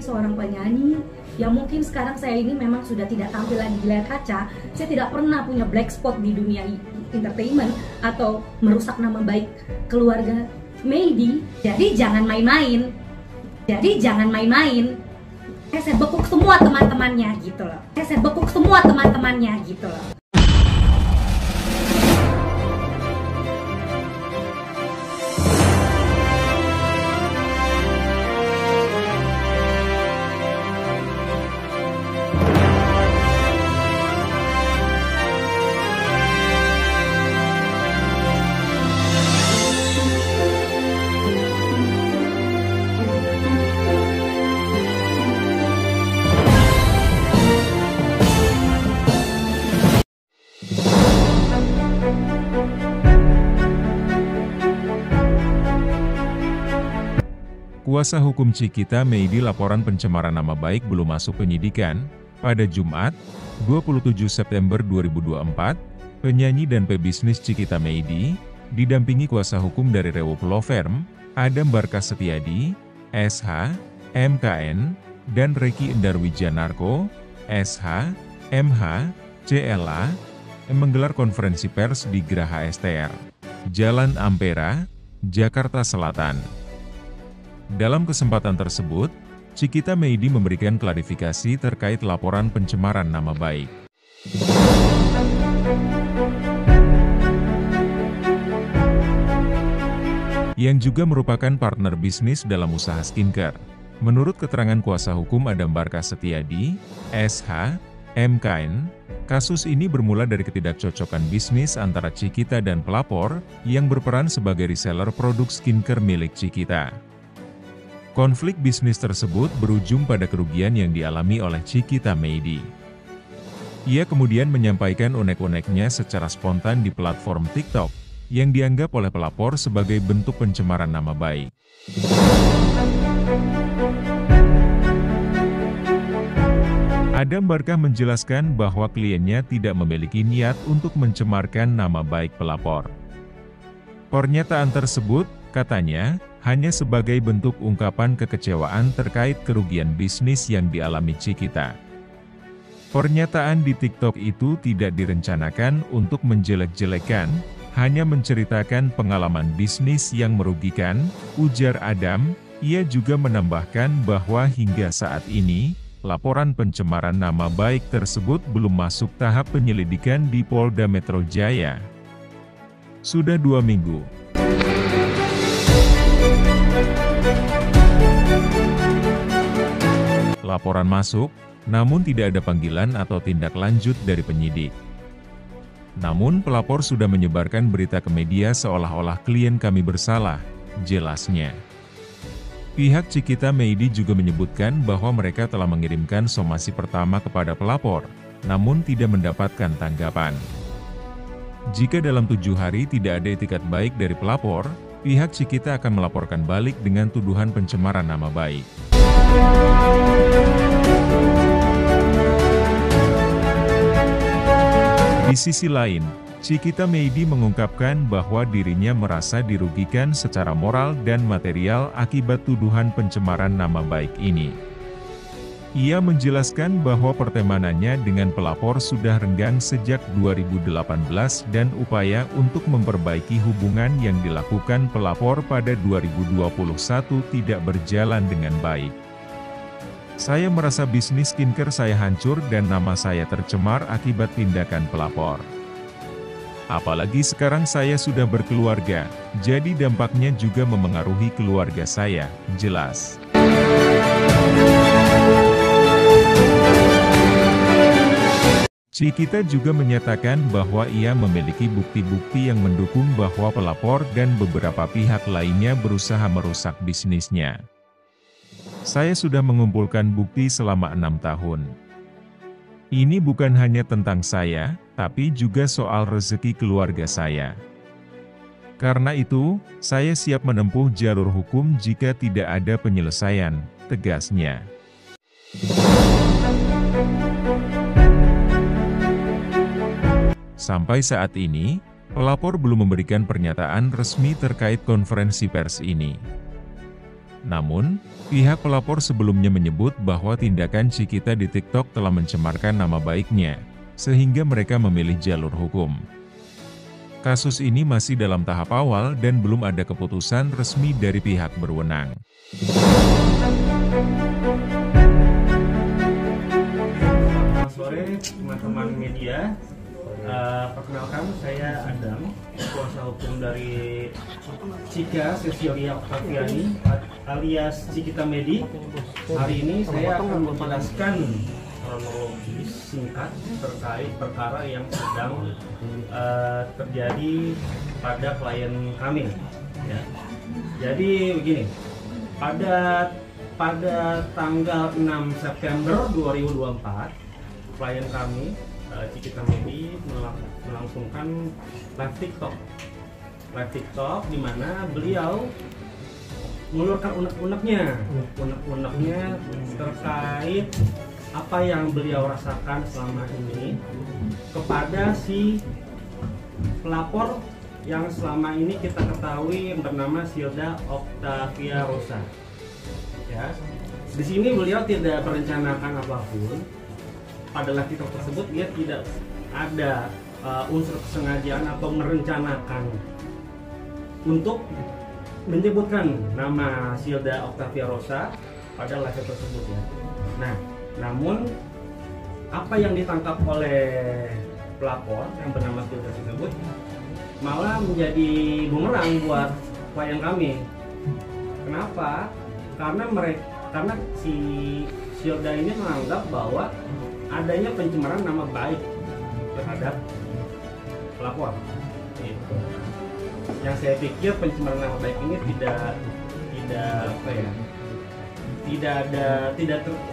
seorang penyanyi yang mungkin sekarang saya ini memang sudah tidak tampil lagi di layar kaca. Saya tidak pernah punya black spot di dunia entertainment atau merusak nama baik keluarga Meidy. Jadi jangan main-main. Saya bekuk semua teman-temannya gitu loh. Kuasa hukum Cikita Meidy laporan pencemaran nama baik belum masuk penyidikan. Pada Jumat, 27 September 2024, penyanyi dan pebisnis Cikita Meidy, didampingi kuasa hukum dari Rewo Law Firm, Adam Barkas Setiadi, SH, MKN, dan Reki Endarwijanarko, SH, MH, CLA, menggelar konferensi pers di Geraha STR, Jalan Ampera, Jakarta Selatan. Dalam kesempatan tersebut, Cikita Meidy memberikan klarifikasi terkait laporan pencemaran nama baik. Yang juga merupakan partner bisnis dalam usaha skincare. Menurut keterangan kuasa hukum Adam Barkas Setiadi, SH, MKN, kasus ini bermula dari ketidakcocokan bisnis antara Cikita dan pelapor yang berperan sebagai reseller produk skincare milik Cikita. Konflik bisnis tersebut berujung pada kerugian yang dialami oleh Cikita Meidy. Ia kemudian menyampaikan unek-uneknya secara spontan di platform TikTok, yang dianggap oleh pelapor sebagai bentuk pencemaran nama baik. Adam Barkas menjelaskan bahwa kliennya tidak memiliki niat untuk mencemarkan nama baik pelapor. Pernyataan tersebut, katanya, hanya sebagai bentuk ungkapan kekecewaan terkait kerugian bisnis yang dialami Cikita. Pernyataan di TikTok itu tidak direncanakan untuk menjelek-jelekan, hanya menceritakan pengalaman bisnis yang merugikan, ujar Adam. Ia juga menambahkan bahwa hingga saat ini, laporan pencemaran nama baik tersebut belum masuk tahap penyelidikan di Polda Metro Jaya. Sudah 2 minggu. Laporan masuk, namun tidak ada panggilan atau tindak lanjut dari penyidik. Namun pelapor sudah menyebarkan berita ke media seolah-olah klien kami bersalah, jelasnya. Pihak Cikita Meidy juga menyebutkan bahwa mereka telah mengirimkan somasi pertama kepada pelapor, namun tidak mendapatkan tanggapan. Jika dalam 7 hari tidak ada itikat baik dari pelapor, pihak Cikita akan melaporkan balik dengan tuduhan pencemaran nama baik. Di sisi lain, Cikita Meidy mengungkapkan bahwa dirinya merasa dirugikan secara moral dan material akibat tuduhan pencemaran nama baik ini. Ia menjelaskan bahwa pertemanannya dengan pelapor sudah renggang sejak 2018 dan upaya untuk memperbaiki hubungan yang dilakukan pelapor pada 2021 tidak berjalan dengan baik. Saya merasa bisnis skincare saya hancur dan nama saya tercemar akibat tindakan pelapor. Apalagi sekarang saya sudah berkeluarga, jadi dampaknya juga memengaruhi keluarga saya, jelas. Cikita juga menyatakan bahwa ia memiliki bukti-bukti yang mendukung bahwa pelapor dan beberapa pihak lainnya berusaha merusak bisnisnya. Saya sudah mengumpulkan bukti selama 6 tahun. Ini bukan hanya tentang saya, tapi juga soal rezeki keluarga saya. Karena itu, saya siap menempuh jalur hukum jika tidak ada penyelesaian, tegasnya. Sampai saat ini, pelapor belum memberikan pernyataan resmi terkait konferensi pers ini. Namun, pihak pelapor sebelumnya menyebut bahwa tindakan Cikita di TikTok telah mencemarkan nama baiknya, sehingga mereka memilih jalur hukum. Kasus ini masih dalam tahap awal dan belum ada keputusan resmi dari pihak berwenang. Selamat sore teman-teman media. Perkenalkan, saya Adam, kuasa hukum dari Cika Cecilia Octaviani alias Cikita Medi. Hari ini saya akan menjelaskan kronologis singkat terkait perkara yang sedang terjadi pada klien kami. Ya. Jadi begini, pada tanggal 6 September 2024, klien kami Cikita Medi melangsungkan live TikTok di mana beliau mengeluarkan unek-uneknya terkait apa yang beliau rasakan selama ini kepada si pelapor yang selama ini kita ketahui bernama Silda Octavia Rosa. Ya, di sini beliau tidak merencanakan apapun. Pada live TikTok tersebut dia tidak ada unsur kesengajaan atau merencanakan untuk menyebutkan nama Silda Octavia Rosa pada live tersebut ya. Nah, namun apa yang ditangkap oleh pelapor yang bernama Silda tersebut malah menjadi bumerang buat klien kami. Kenapa? Karena si Silda ini menganggap bahwa adanya pencemaran nama baik terhadap pelapor. Gitu. Yang saya pikir pencemaran nama baik ini tidak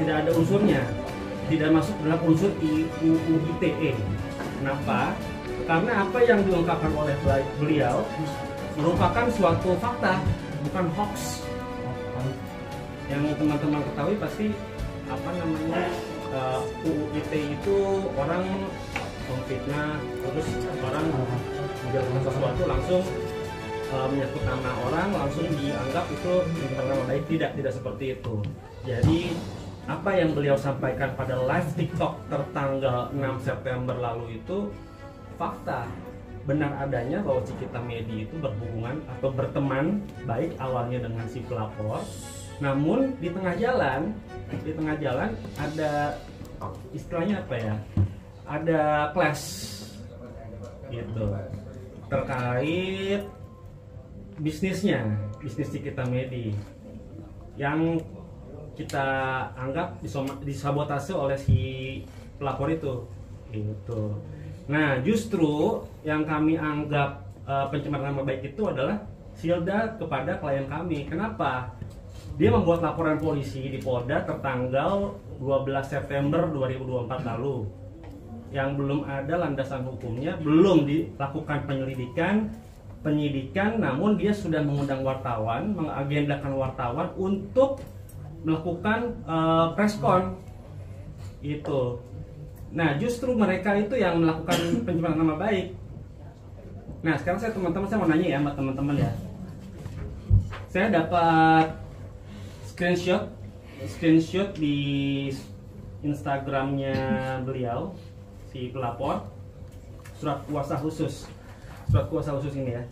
ada unsurnya, tidak masuk dalam unsur UU ITE. Kenapa? Karena apa yang diungkapkan oleh beliau merupakan suatu fakta, bukan hoax. Yang teman-teman ketahui pasti UU ITE itu orang memfitnah, terus orang menjelaskan sesuatu langsung menyangkut nama orang, langsung dianggap itu nama baik. Tidak seperti itu. Jadi apa yang beliau sampaikan pada live TikTok tertanggal 6 September lalu itu fakta. Benar adanya bahwa Cikita Medi itu berhubungan atau berteman baik awalnya dengan si pelapor. Namun di tengah jalan ada istilahnya apa ya? Ada clash gitu terkait bisnis Cikita Medi yang kita anggap disabotase oleh si pelapor itu gitu. Nah, justru yang kami anggap pencemaran nama baik itu adalah Silda kepada klien kami. Kenapa? Dia membuat laporan polisi di Polda tertanggal 12 September 2024 lalu yang belum ada landasan hukumnya, belum dilakukan penyidikan, namun dia sudah mengundang wartawan, mengagendakan wartawan untuk melakukan preskon itu. Nah, justru mereka itu yang melakukan pencemaran nama baik. Nah, sekarang saya mau nanya ya sama teman-teman ya. Saya dapat screenshot di Instagramnya beliau, si pelapor, surat kuasa khusus ini ya.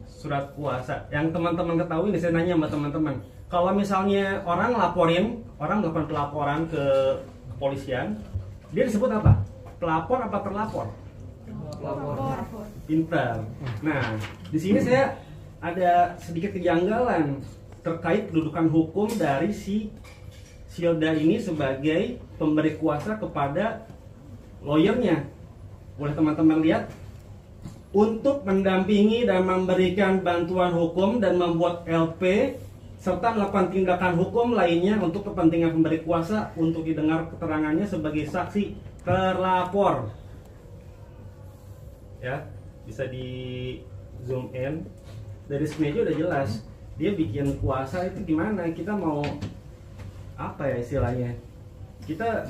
Surat kuasa yang teman-teman ketahui nih, saya nanya sama teman-teman, kalau misalnya orang melakukan pelaporan ke kepolisian, dia disebut apa? Pelapor apa terlapor? Pelapor. Pintar. Nah, di sini saya ada sedikit kejanggalan terkait kedudukan hukum dari si Silda ini sebagai pemberi kuasa kepada lawyernya. Boleh teman-teman lihat, untuk mendampingi dan memberikan bantuan hukum dan membuat LP serta melakukan tindakan hukum lainnya untuk kepentingan pemberi kuasa untuk didengar keterangannya sebagai saksi terlapor. Ya, bisa di zoom in. Dari sini aja udah jelas. Dia bikin kuasa itu gimana? Kita mau apa ya istilahnya? Kita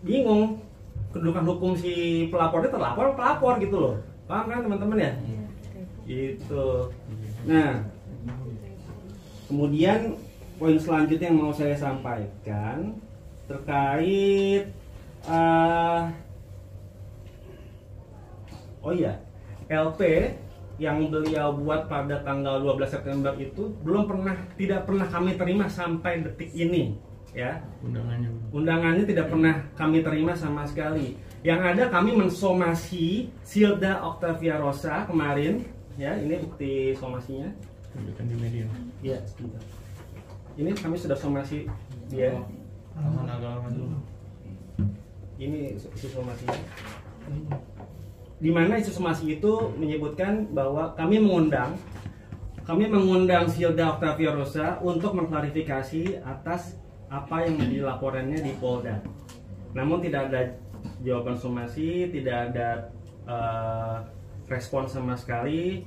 bingung kedudukan hukum si pelapornya terlapor pelapor gitu loh. Paham kan teman-teman ya? Gitu. Nah, Kemudian poin selanjutnya yang mau saya sampaikan terkait LP yang beliau buat pada tanggal 12 September itu tidak pernah kami terima sampai detik ini, ya. Undangannya tidak pernah kami terima sama sekali. Yang ada kami mensomasi Silda Octavia Rosa kemarin, ya. Ini bukti somasinya. Tunjukkan di media. Iya, sebentar. Ini kami sudah somasi dia. Ini isi somasinya. Di mana isi somasi itu menyebutkan bahwa kami mengundang Silda Octavia Rosa untuk mengklarifikasi atas apa yang menjadi laporannya di Polda. Namun tidak ada jawaban somasi, tidak ada respon sama sekali.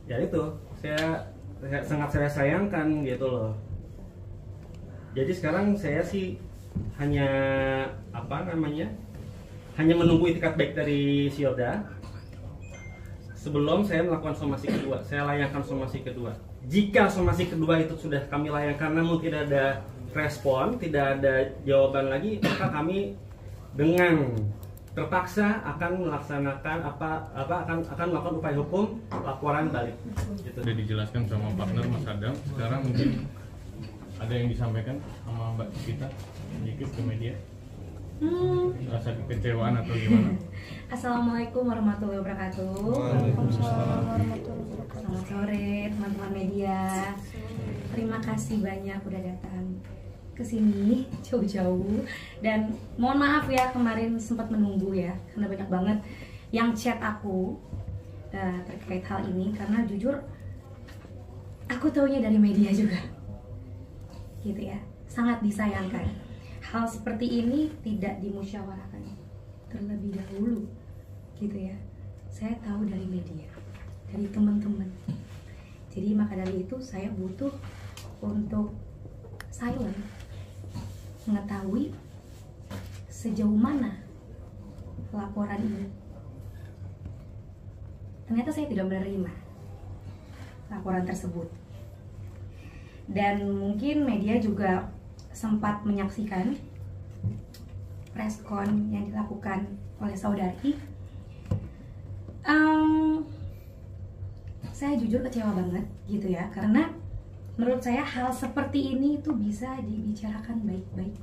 Ya itu, sangat saya sayangkan gitu loh. Jadi sekarang saya sih hanya hanya menunggu itikat baik dari Silda sebelum saya melakukan somasi kedua. Saya layangkan somasi kedua. Jika somasi kedua itu sudah kami layangkan namun tidak ada respon, tidak ada jawaban lagi, maka kami dengan terpaksa akan melaksanakan akan melakukan upaya hukum laporan balik. Gitu. Sudah dijelaskan sama partner Mas Adam. Sekarang mungkin ada yang disampaikan sama Mbak Kita sedikit ke media. Rasa kekecewaan atau gimana? Assalamualaikum warahmatullahi wabarakatuh. Waalaikumsalam warahmatullahi wabarakatuh. Selamat sore teman-teman media. Terima kasih banyak udah datang ke sini jauh-jauh, dan mohon maaf ya kemarin sempat menunggu ya karena banyak banget yang chat aku terkait hal ini, karena jujur aku taunya dari media juga gitu ya. Sangat disayangkan hal seperti ini tidak dimusyawarahkan terlebih dahulu gitu ya. Saya tahu dari media, dari teman-teman. Jadi maka dari itu saya butuh untuk silent, mengetahui sejauh mana laporan ini. Ternyata saya tidak menerima laporan tersebut. Dan mungkin media juga sempat menyaksikan preskon yang dilakukan oleh saudari. Saya jujur kecewa banget gitu ya, karena menurut saya hal seperti ini itu bisa dibicarakan baik-baik.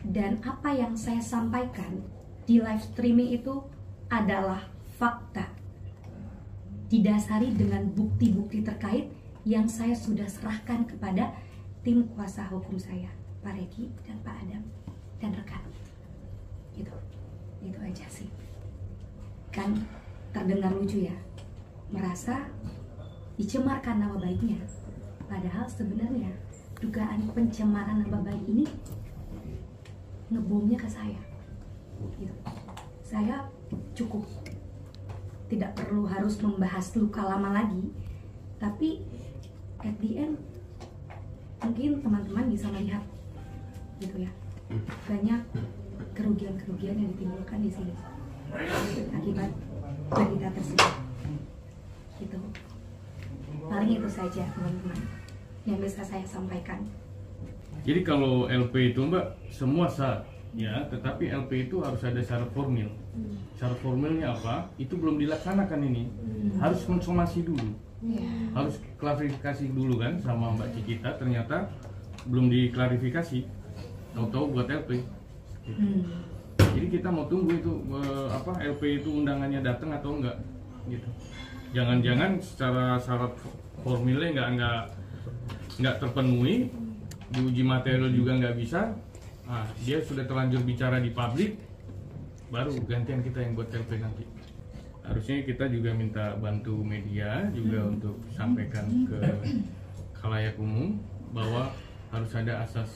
Dan apa yang saya sampaikan di live streaming itu adalah fakta, didasari dengan bukti-bukti terkait yang saya sudah serahkan kepada tim kuasa hukum saya, Pak Regi dan Pak Adam dan rekan. Gitu. Itu aja sih. Kan terdengar lucu ya, merasa dicemarkan nama baiknya, padahal sebenarnya dugaan pencemaran nama baik ini ngebomnya ke saya. Gitu. Saya cukup tidak perlu harus membahas luka lama lagi, tapi at the end mungkin teman-teman bisa melihat gitu ya, banyak kerugian-kerugian yang ditimbulkan di sini akibat berita tersebut gitu. Paling itu saja teman-teman yang bisa saya sampaikan. Jadi kalau LP itu Mbak semua sah ya, tetapi LP itu harus ada syarat formil. Syarat formilnya apa? Itu belum dilaksanakan ini. Harus konsumasi dulu. Harus klarifikasi dulu kan sama Mbak Cikita, ternyata belum diklarifikasi, tahu-tahu buat LP. Jadi kita mau tunggu itu LP itu undangannya datang atau enggak gitu. Jangan-jangan secara syarat formilnya nggak terpenuhi, diuji material juga nggak bisa. Nah, dia sudah terlanjur bicara di publik, baru gantian kita yang buat LP nanti. Harusnya kita juga minta bantu media juga untuk sampaikan ke khalayak umum bahwa harus ada asas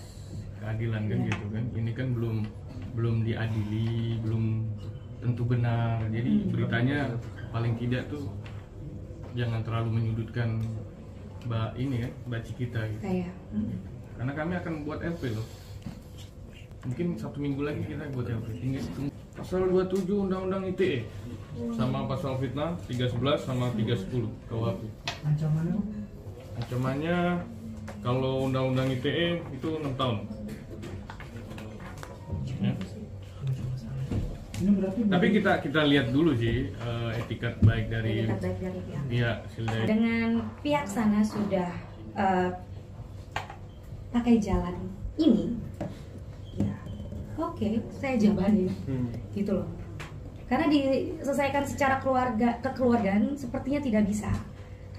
keadilan kan gitu kan. Ini kan belum diadili, belum tentu benar. Jadi beritanya paling tidak tuh jangan terlalu menyudutkan Mbak Cikita gitu. Karena kami akan buat LP loh. Mungkin 1 minggu lagi kita buat LP. Tinggal tunggu. Pasal 27 Undang-Undang ITE sama pasal fitnah 311 sama 310 KUHP. Ancamannya kalau undang-undang ITE itu 6 tahun. Ya. Tapi kita lihat dulu sih etikat baik dari pihak. Dengan pihak sana sudah pakai jalan ini, ya oke, saya jabanin, gitu loh. Karena diselesaikan secara kekeluargaan sepertinya tidak bisa.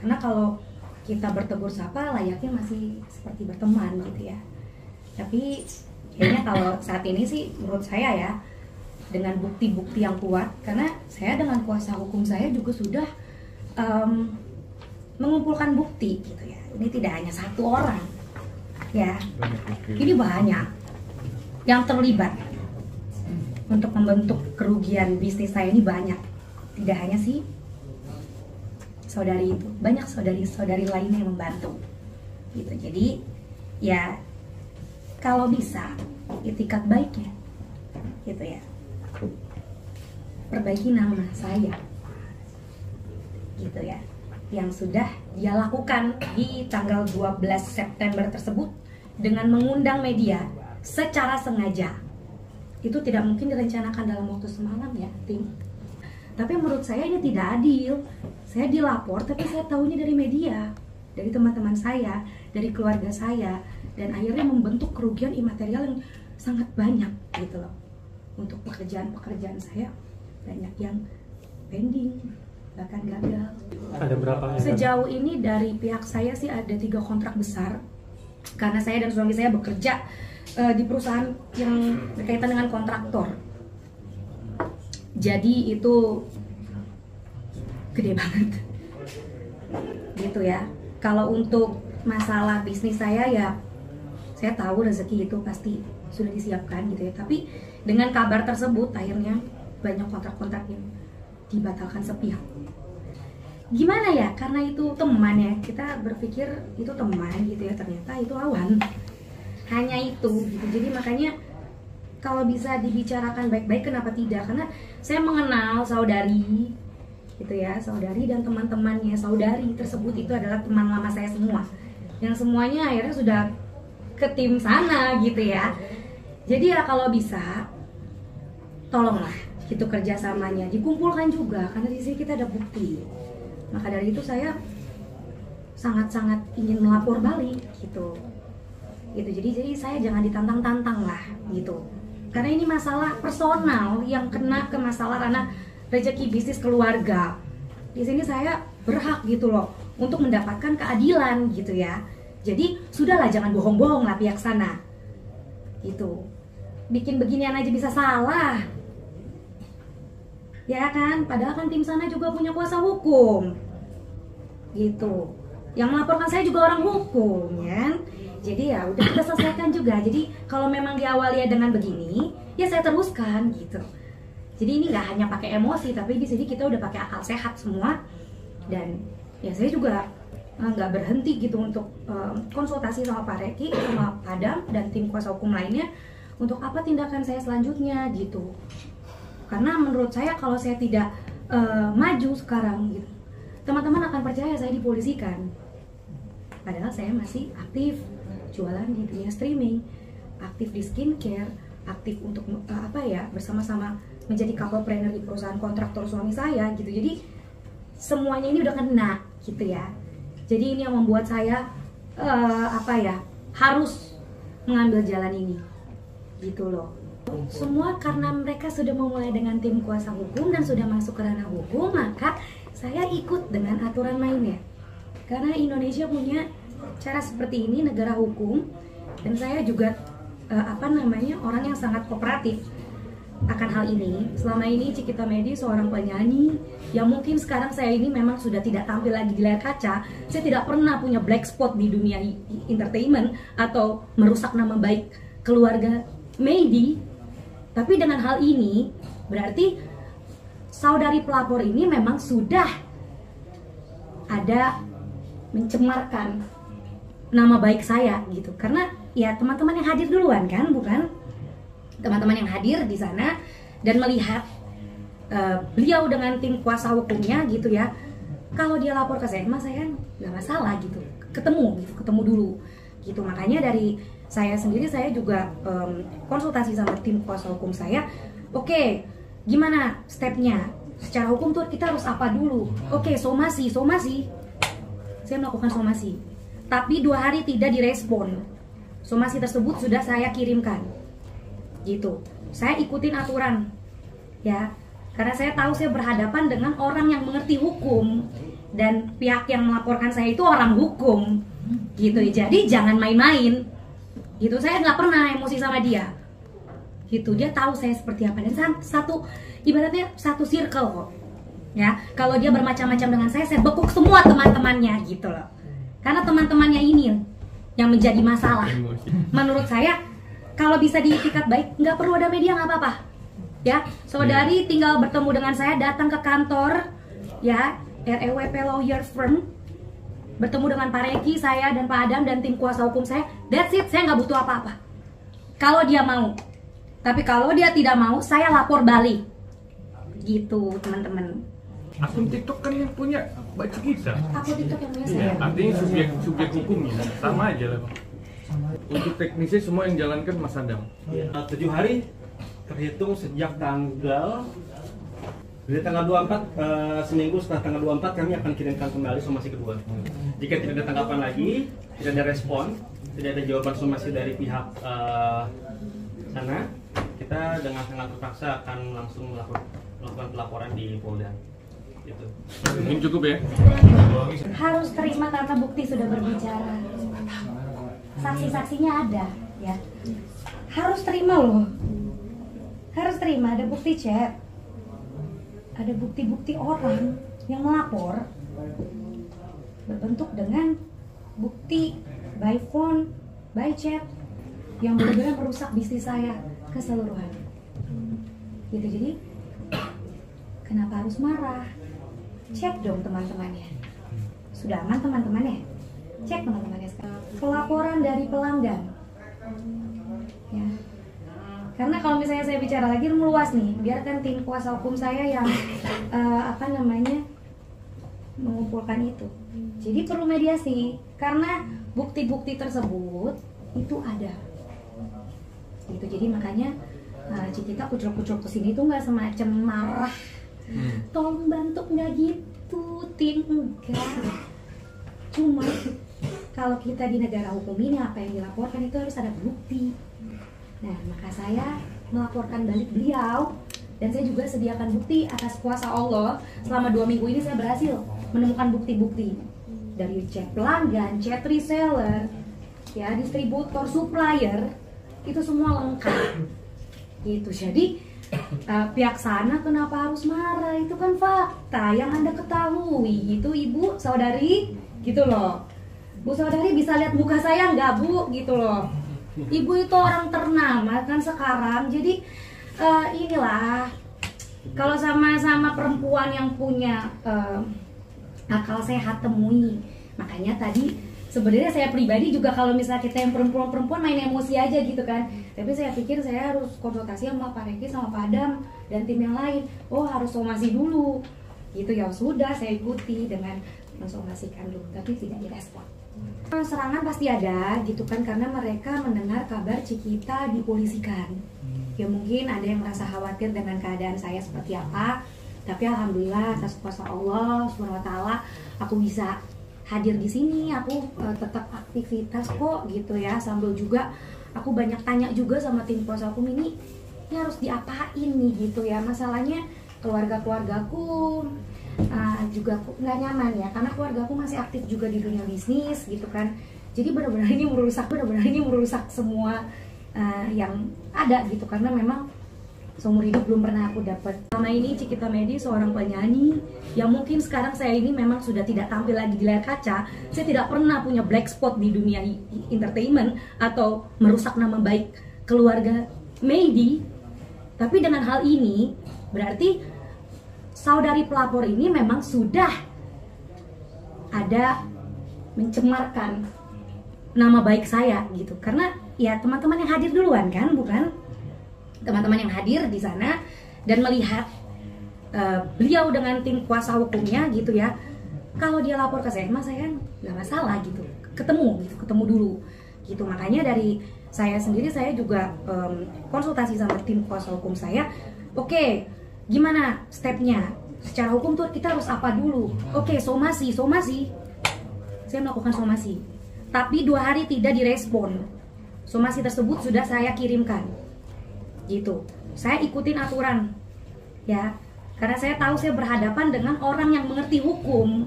Karena kalau kita bertegur sapa layaknya masih seperti berteman gitu ya. Tapi kayaknya kalau saat ini sih menurut saya ya, dengan bukti-bukti yang kuat, karena saya dengan kuasa hukum saya juga sudah mengumpulkan bukti gitu ya. Ini tidak hanya satu orang ya, ini banyak yang terlibat untuk membentuk kerugian bisnis saya. Ini banyak, tidak hanya si saudari itu, banyak saudari-saudari lainnya yang membantu gitu. Jadi ya kalau bisa itikat baiknya gitu ya, perbaiki nama saya gitu ya, yang sudah dia lakukan di tanggal 12 September tersebut dengan mengundang media secara sengaja. Itu tidak mungkin direncanakan dalam waktu semalam ya, tim. Tapi menurut saya ini tidak adil. Saya dilapor tapi saya tahunya dari media, dari teman-teman saya, dari keluarga saya, dan akhirnya membentuk kerugian imaterial yang sangat banyak gitu loh. Untuk pekerjaan-pekerjaan saya banyak yang pending, bahkan gagal. Ada berapa? Sejauh ini dari pihak saya sih ada 3 kontrak besar, karena saya dan suami saya bekerja di perusahaan yang berkaitan dengan kontraktor. Jadi itu gede banget gitu ya. Kalau untuk masalah bisnis saya ya, saya tahu rezeki itu pasti sudah disiapkan gitu ya. Tapi dengan kabar tersebut akhirnya banyak kontrak-kontrak yang dibatalkan sepihak. Gimana ya, karena itu teman ya, kita berpikir itu teman gitu ya, ternyata itu lawan. Hanya itu gitu. Jadi makanya kalau bisa dibicarakan baik-baik, kenapa tidak? Karena saya mengenal saudari gitu ya, saudari dan teman-temannya saudari tersebut itu adalah teman lama saya semua, yang semuanya akhirnya sudah ke tim sana gitu ya. Jadi ya kalau bisa tolonglah gitu kerjasamanya dikumpulkan juga, karena di sini kita ada bukti. Maka dari itu saya sangat-sangat ingin melapor balik gitu. Jadi saya jangan ditantang-tantang lah gitu. Karena ini masalah personal yang kena ke masalah ranah rezeki bisnis keluarga. Di sini saya berhak gitu loh untuk mendapatkan keadilan gitu ya. Jadi sudahlah, jangan bohong-bohong lah pihak sana. Gitu. Bikin beginian aja bisa salah. Ya kan, padahal kan tim sana juga punya kuasa hukum. Gitu. Yang melaporkan saya juga orang hukum, ya. Jadi ya udah kita selesaikan juga. Jadi kalau memang diawali dengan begini, ya saya teruskan gitu. Jadi ini nggak hanya pakai emosi, tapi di sini kita udah pakai akal sehat semua. Dan ya saya juga nggak berhenti gitu untuk konsultasi sama Pak Reki, sama Padam dan tim kuasa hukum lainnya untuk apa tindakan saya selanjutnya gitu. Karena menurut saya kalau saya tidak maju sekarang gitu, teman-teman akan percaya saya dipolisikan. Padahal saya masih aktif jualan di dunia streaming, aktif di skincare, aktif untuk bersama-sama menjadi couple-planner di perusahaan kontraktor suami saya gitu. Jadi semuanya ini udah kena gitu ya. Jadi ini yang membuat saya harus mengambil jalan ini gitu loh. Semua karena mereka sudah memulai dengan tim kuasa hukum dan sudah masuk ke ranah hukum, maka saya ikut dengan aturan mainnya. Karena Indonesia punya cara seperti ini, negara hukum, dan saya juga orang yang sangat kooperatif akan hal ini. Selama ini Cikita Medi seorang penyanyi yang mungkin sekarang saya ini memang sudah tidak tampil lagi di layar kaca. Saya tidak pernah punya black spot di dunia entertainment atau merusak nama baik keluarga Medi. Tapi dengan hal ini berarti saudari pelapor ini memang sudah ada mencemarkan nama baik saya gitu. Karena ya teman-teman yang hadir duluan kan, bukan teman-teman yang hadir di sana dan melihat beliau dengan tim kuasa hukumnya gitu ya, kalau dia lapor ke saya, mas saya nggak masalah gitu, ketemu dulu gitu. Makanya dari saya sendiri, saya juga konsultasi sama tim kuasa hukum saya. Oke, gimana stepnya? Secara hukum tuh kita harus apa dulu? Oke, somasi. Saya melakukan somasi, tapi 2 hari tidak direspon. Somasi tersebut sudah saya kirimkan, gitu. Saya ikutin aturan, ya, karena saya tahu saya berhadapan dengan orang yang mengerti hukum dan pihak yang melaporkan saya itu orang hukum, gitu. Jadi jangan main-main, gitu. Saya nggak pernah emosi sama dia, gitu. Dia tahu saya seperti apa, dan ibaratnya satu circle kok. Ya, kalau dia bermacam-macam dengan saya bekuk semua teman-temannya gitu loh. Karena teman-temannya ini yang menjadi masalah. Menurut saya, kalau bisa diikat baik, nggak perlu ada media, nggak apa-apa. Ya, saudari tinggal bertemu dengan saya, datang ke kantor, ya, REWP Lawyer Firm, bertemu dengan Pak Reki, saya dan Pak Adam dan tim kuasa hukum saya. That's it, saya nggak butuh apa-apa. Kalau dia mau, tapi kalau dia tidak mau, saya lapor balik. Gitu, teman-teman. Akun TikTok kan yang punya baca kita. Akun TikTok yang punya saya. Artinya subjek hukumnya sama aja lah, Bang. Untuk teknisnya semua yang jalankan Mas Adam. 7 hari terhitung sejak tanggal 24, seminggu setelah tanggal 24 kami akan kirimkan kembali somasi kedua. Jika tidak ada tanggapan lagi, tidak ada respon, tidak ada jawaban somasi dari pihak sana, kita dengan sangat terpaksa akan langsung melakukan pelaporan di Polda. Gitu. Mungkin cukup ya. Harus terima karena bukti sudah berbicara. Saksi-saksinya ada, ya. Harus terima loh. Harus terima, ada bukti chat. Ada bukti-bukti orang yang melapor berbentuk dengan bukti by phone, by chat yang benar-benar merusak bisnis saya keseluruhan. Gitu, jadi kenapa harus marah? Cek dong teman-temannya. Sudah aman teman-temannya? Cek teman-temannya sekarang. Pelaporan dari pelanggan. Ya. Karena kalau misalnya saya bicara lagi meluas nih, biarkan tim kuasa hukum saya yang mengumpulkan itu. Jadi perlu mediasi karena bukti-bukti tersebut itu ada. Gitu. Jadi makanya Cikita kucruk-kucruk kesini tuh nggak semacam marah. Tolong bantu, nggak gitu, tim, enggak. Cuma kalau kita di negara hukum ini, apa yang dilaporkan itu harus ada bukti. Nah, maka saya melaporkan balik beliau, dan saya juga sediakan bukti atas kuasa Allah. Selama 2 minggu ini saya berhasil menemukan bukti-bukti dari chat pelanggan, chat reseller, ya, distributor, supplier, itu semua lengkap. Gitu. Jadi pihak sana kenapa harus marah? Itu kan fakta yang Anda ketahui, gitu Ibu, saudari, gitu loh. Bu saudari bisa lihat muka saya nggak Bu, gitu loh. Ibu itu orang ternama kan sekarang, jadi inilah, kalau sama-sama perempuan yang punya akal sehat temui. Makanya tadi sebenarnya saya pribadi juga kalau misalnya kita yang perempuan main emosi aja gitu kan. Tapi saya pikir saya harus konsultasi sama Pak Reki, sama Pak Adam dan tim yang lain. Oh, harus somasi dulu. Gitu ya, sudah saya ikuti dengan mensomasikan dulu, tapi tidak direspon. Serangan pasti ada gitu kan, karena mereka mendengar kabar Cikita dipolisikan. Ya mungkin ada yang merasa khawatir dengan keadaan saya seperti apa. Tapi alhamdulillah atas kuasa Allah SWT aku bisa hadir di sini, aku tetap aktivitas kok gitu ya, sambil juga aku banyak tanya juga sama tim kuasa hukum ini harus diapain nih gitu ya. Masalahnya keluargaku juga nggak nyaman ya, karena keluargaku masih aktif juga di dunia bisnis gitu kan. Jadi benar-benar ini merusak semua yang ada gitu, karena memang seumur hidup belum pernah aku dapat. Selama ini Cikita Medi seorang penyanyi yang mungkin sekarang saya ini memang sudah tidak tampil lagi di layar kaca. Saya tidak pernah punya black spot di dunia entertainment atau merusak nama baik keluarga Medi. Tapi dengan hal ini berarti saudari pelapor ini memang sudah ada mencemarkan nama baik saya gitu. Karena ya teman-teman yang hadir duluan kan, bukan? Teman-teman yang hadir di sana dan melihat beliau dengan tim kuasa hukumnya gitu ya, Kalau dia lapor ke saya, mas saya kan nggak masalah gitu, ketemu dulu gitu. Makanya dari saya sendiri, saya juga konsultasi sama tim kuasa hukum saya. Oke, gimana stepnya? Secara hukum tuh kita harus apa dulu? Oke, somasi. Saya melakukan somasi, tapi 2 hari tidak direspon. Somasi tersebut sudah saya kirimkan, gitu. Saya ikutin aturan, ya, karena saya tahu saya berhadapan dengan orang yang mengerti hukum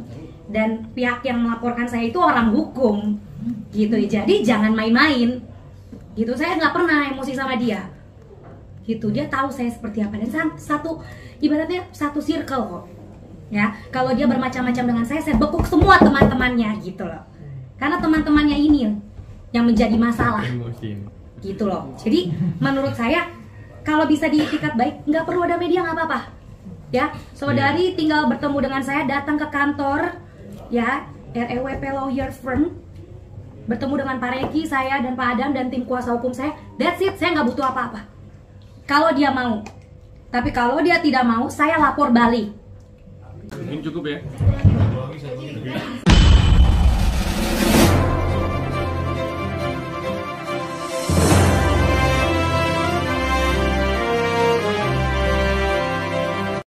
dan pihak yang melaporkan saya itu orang hukum, gitu. Jadi jangan main-main, gitu. Saya nggak pernah emosi sama dia, gitu. Dia tahu saya seperti apa, dan ibaratnya satu circle kok, ya. Kalau dia bermacam-macam dengan saya bekuk semua teman-temannya, gitu loh. Karena teman-temannya ini yang menjadi masalah, gitu loh. Jadi menurut saya, kalau bisa diikat baik, nggak perlu ada media, nggak apa-apa, ya. Saudari tinggal bertemu dengan saya, datang ke kantor, ya, REWP Lawyer Firm, bertemu dengan Pak Reki, saya dan Pak Adam dan tim kuasa hukum saya. That's it, saya nggak butuh apa-apa. Kalau dia mau, tapi kalau dia tidak mau, saya lapor balik. Mungkin cukup ya.